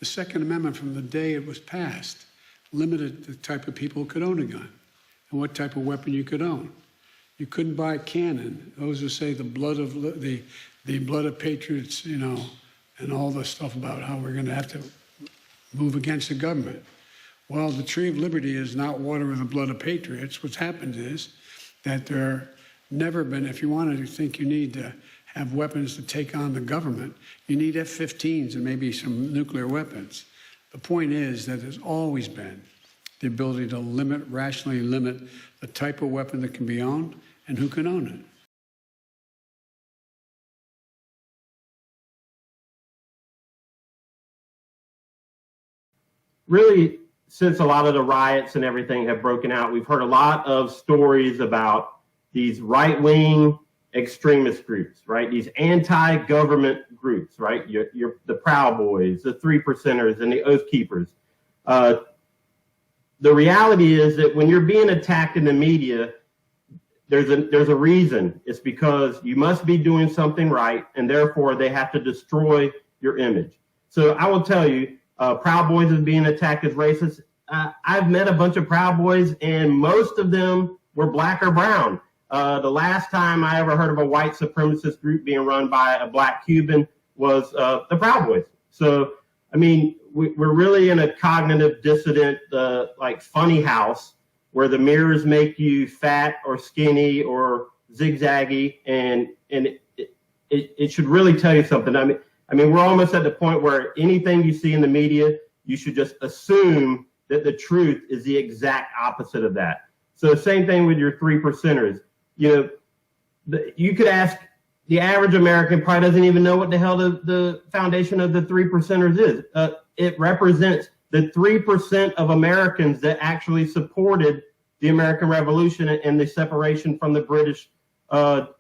The Second Amendment, from the day it was passed, limited the type of people who could own a gun and what type of weapon you could own. You couldn't buy a cannon. Those who say the blood of patriots, you know, and all the stuff about how we're going to have to move against the government. Well, the tree of liberty is not water with the blood of patriots. What's happened is that there never been, if you wanted to think you need to have weapons to take on the government, you need F-15s and maybe some nuclear weapons. The point is that there's always been the ability to rationally limit the type of weapon that can be owned and who can own it. Really, since a lot of the riots and everything have broken out, we've heard a lot of stories about these right-wing extremist groups, right? These anti-government groups, right? The Proud Boys, the Three Percenters, and the Oath Keepers. The reality is that when you're being attacked in the media, there's a reason. It's because you must be doing something right, and therefore they have to destroy your image. So I will tell you, Proud Boys is being attacked as racist. I've met a bunch of Proud Boys, and most of them were black or brown. The last time I ever heard of a white supremacist group being run by a black Cuban was the Proud Boys. So, I mean, we're really in a cognitive dissident, like funny house, where the mirrors make you fat or skinny or zigzaggy, and it should really tell you something. I mean, we're almost at the point where anything you see in the media, you should just assume that the truth is the exact opposite of that. So same thing with your Three Percenters. You know, you could ask the average American probably doesn't even know what the hell the foundation of the Three Percenters is. It represents the 3% of Americans that actually supported the American Revolution and the separation from the British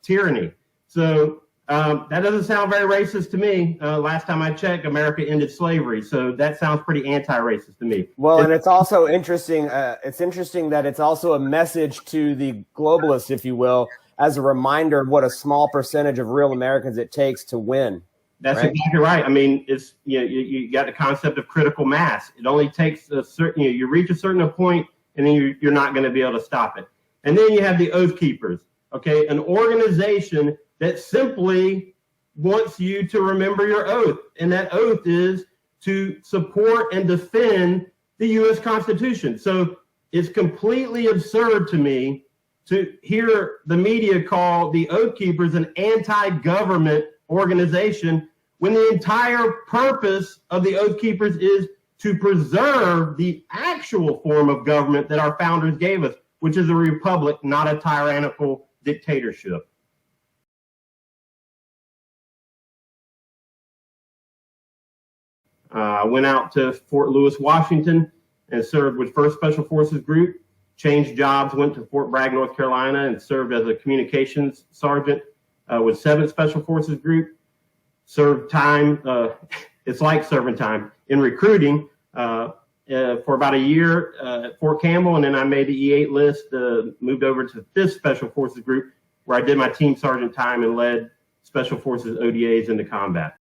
tyranny. So that doesn't sound very racist to me. Last time I checked, America ended slavery. So that sounds pretty anti-racist to me. Well, and it's also interesting. It's interesting that it's also a message to the globalists, if you will, as a reminder of what a small percentage of real Americans it takes to win. That's right? Exactly right. I mean, it's you got the concept of critical mass. It only takes a certain, you reach a certain point, and then you're not going to be able to stop it. And then you have the Oath Keepers, okay, an organization that simply wants you to remember your oath. And that oath is to support and defend the U.S. Constitution. So it's completely absurd to me to hear the media call the Oath Keepers an anti-government organization when the entire purpose of the Oath Keepers is to preserve the actual form of government that our founders gave us, which is a republic, not a tyrannical dictatorship. I went out to Fort Lewis, Washington, and served with 1st Special Forces Group, changed jobs, went to Fort Bragg, North Carolina, and served as a communications sergeant with 7th Special Forces Group. Served time, it's like serving time, in recruiting for about a year at Fort Campbell, and then I made the E8 list, moved over to 5th Special Forces Group, where I did my team sergeant time and led Special Forces ODAs into combat.